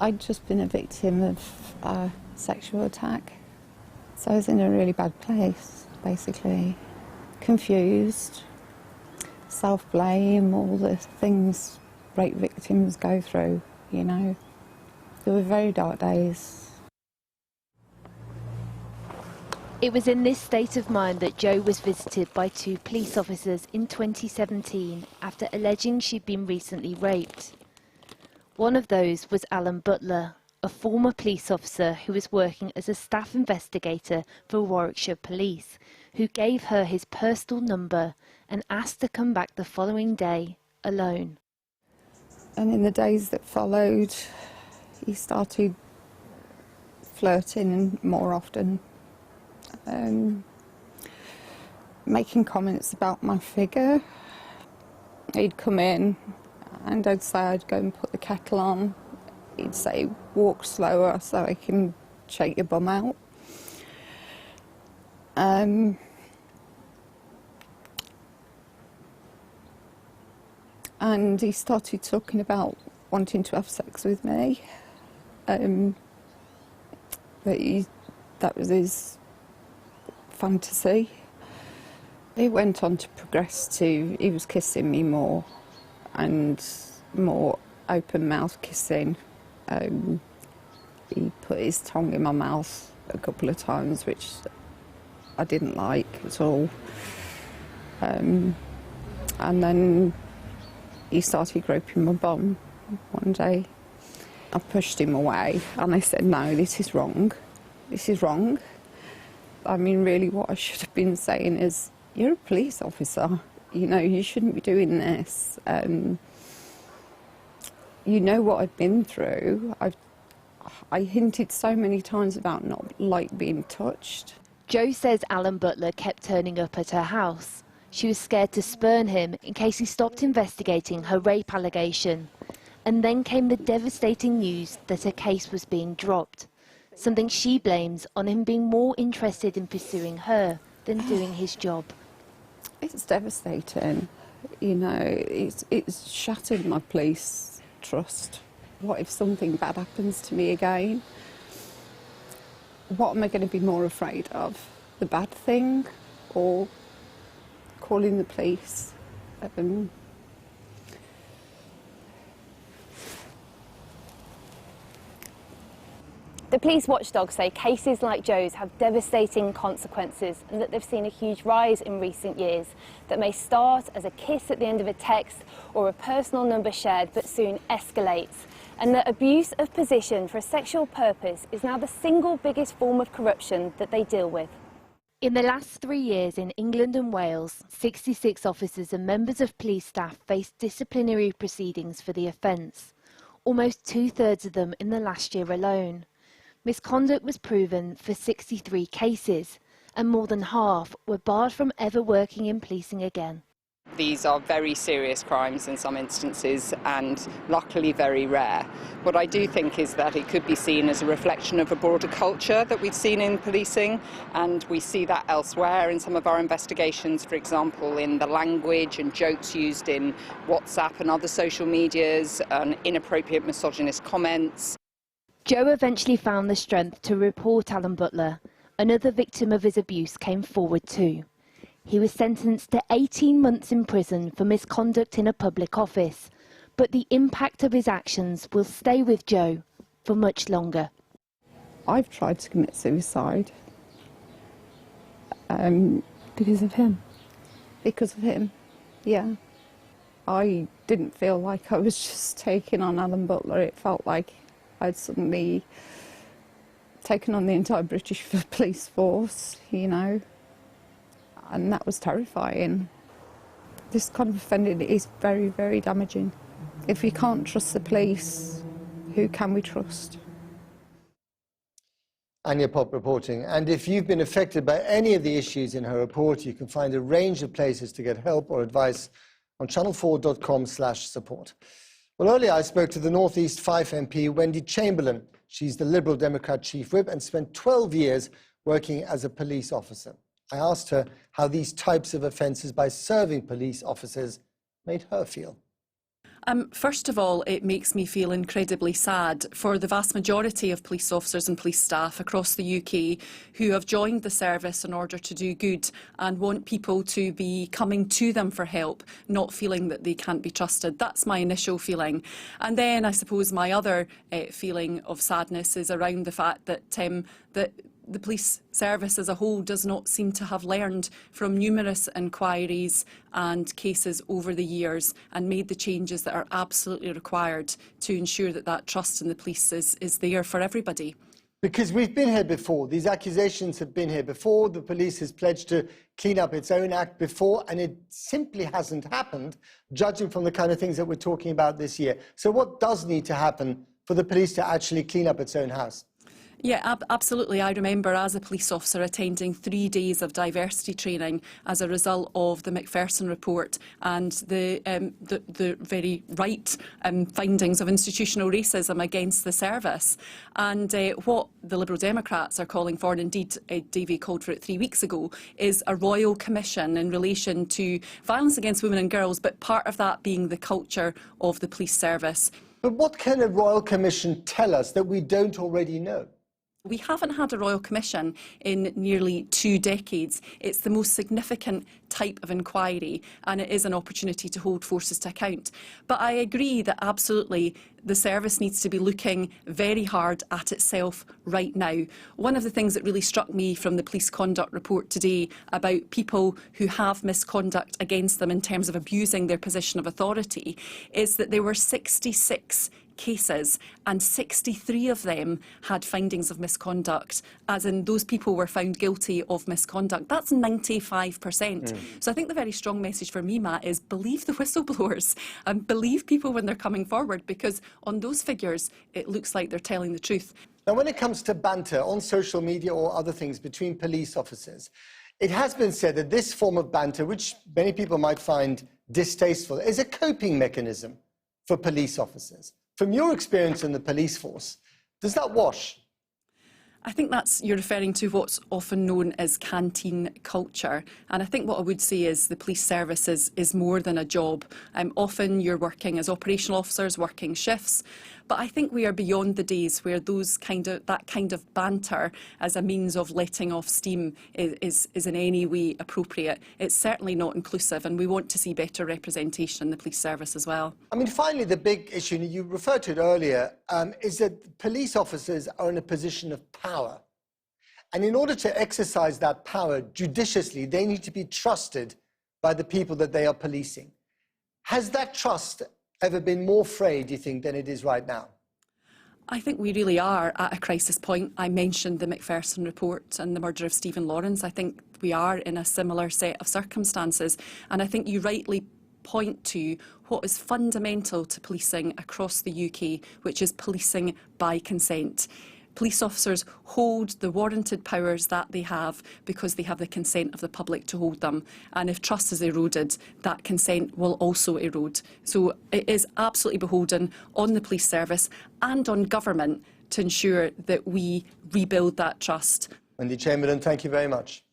I'd just been a victim of a sexual attack. So I was in a really bad place, basically. Confused, self-blame, all the things rape victims go through, you know. They were very dark days. It was in this state of mind that Jo was visited by 2 police officers in 2017 after alleging she'd been recently raped. One of those was Alan Butler, a former police officer who was working as a staff investigator for Warwickshire Police, who gave her his personal number and asked to come back the following day alone. And in the days that followed, he started flirting more often, making comments about my figure. He'd come in and I'd say I'd go and put the kettle on. He'd say, walk slower so I can shake your bum out. And he started talking about wanting to have sex with me. That was his fantasy. He went on to progress to, he was kissing me more and more open mouth kissing. He put his tongue in my mouth a couple of times, which I didn't like at all. And then he started groping my bum one day. I pushed him away and I said, no, this is wrong. This is wrong. I mean, really what I should have been saying is, you're a police officer, you know, you shouldn't be doing this. You know what I've been through. I hinted so many times about not like being touched. Jo says Alan Butler kept turning up at her house. She was scared to spurn him in case he stopped investigating her rape allegation. And then came the devastating news that her case was being dropped, something she blames on him being more interested in pursuing her than doing his job. It's devastating, you know, it's shattered my police trust. What if something bad happens to me again? What am I going to be more afraid of? The bad thing or calling the police? The police watchdogs say cases like Jo's have devastating consequences and that they've seen a huge rise in recent years that may start as a kiss at the end of a text or a personal number shared but soon escalates, and that abuse of position for a sexual purpose is now the single biggest form of corruption that they deal with. In the last 3 years in England and Wales, 66 officers and members of police staff faced disciplinary proceedings for the offence, almost 2/3 of them in the last year alone. Misconduct was proven for 63 cases, and more than half were barred from ever working in policing again. These are very serious crimes in some instances and luckily very rare. What I do think is that it could be seen as a reflection of a broader culture that we've seen in policing, and we see that elsewhere in some of our investigations, for example in the language and jokes used in WhatsApp and other social medias, and inappropriate misogynist comments. Jo eventually found the strength to report Alan Butler. Another victim of his abuse came forward too. He was sentenced to 18 months in prison for misconduct in a public office, but the impact of his actions will stay with Jo for much longer. I've tried to commit suicide. Because of him? Because of him, yeah. I didn't feel like I was just taking on Alan Butler. It felt like I'd suddenly taken on the entire British police force, you know, and that was terrifying. This kind of offending is very, very damaging. If we can't trust the police, who can we trust? Anja Popp reporting. And if you've been affected by any of the issues in her report, you can find a range of places to get help or advice on channel4.com/support. Well, earlier I spoke to the North East Fife MP, Wendy Chamberlain. She's the Liberal Democrat Chief Whip and spent 12 years working as a police officer. I asked her how these types of offences by serving police officers made her feel. First of all, it makes me feel incredibly sad for the vast majority of police officers and police staff across the UK who have joined the service in order to do good and want people to be coming to them for help, not feeling that they can't be trusted. That's my initial feeling. And then I suppose my other feeling of sadness is around the fact that the police service as a whole does not seem to have learned from numerous inquiries and cases over the years and made the changes that are absolutely required to ensure that that trust in the police is there for everybody. Because we've been here before. These accusations have been here before. The police has pledged to clean up its own act before, and it simply hasn't happened, judging from the kind of things that we're talking about this year. So what does need to happen for the police to actually clean up its own house? Yeah, absolutely. I remember as a police officer attending 3 days of diversity training as a result of the Macpherson report and the very right findings of institutional racism against the service. And what the Liberal Democrats are calling for, and indeed Davey called for it 3 weeks ago, is a royal commission in relation to violence against women and girls, but part of that being the culture of the police service. But what can a royal commission tell us that we don't already know? We haven't had a Royal Commission in nearly 2 decades. It's the most significant type of inquiry and it is an opportunity to hold forces to account. But I agree that absolutely the service needs to be looking very hard at itself right now. One of the things that really struck me from the police conduct report today about people who have misconduct against them in terms of abusing their position of authority is that there were 66 cases and 63 of them had findings of misconduct, as in those people were found guilty of misconduct. That's 95%. So I think the very strong message for me, Matt, is believe the whistleblowers and believe people when they're coming forward, because on those figures it looks like they're telling the truth. Now, when it comes to banter on social media or other things between police officers, it has been said that this form of banter, which many people might find distasteful, is a coping mechanism for police officers. From your experience in the police force, does that wash? I think you're referring to what's often known as canteen culture. And I think what I would say is the police service is more than a job. Often you're working as operational officers, working shifts. But I think we are beyond the days where that kind of banter as a means of letting off steam is in any way appropriate. It's certainly not inclusive, and we want to see better representation in the police service as well. I mean, finally, the big issue, and you referred to it earlier, is that police officers are in a position of power. And in order to exercise that power judiciously, they need to be trusted by the people that they are policing. Has that trust ever been more frayed, do you think, than it is right now? I think we really are at a crisis point. I mentioned the Macpherson report and the murder of Stephen Lawrence. I think we are in a similar set of circumstances. And I think you rightly point to what is fundamental to policing across the UK, which is policing by consent. Police officers hold the warranted powers that they have because they have the consent of the public to hold them. And if trust is eroded, that consent will also erode. So it is absolutely beholden on the police service and on government to ensure that we rebuild that trust. Wendy Chamberlain, thank you very much.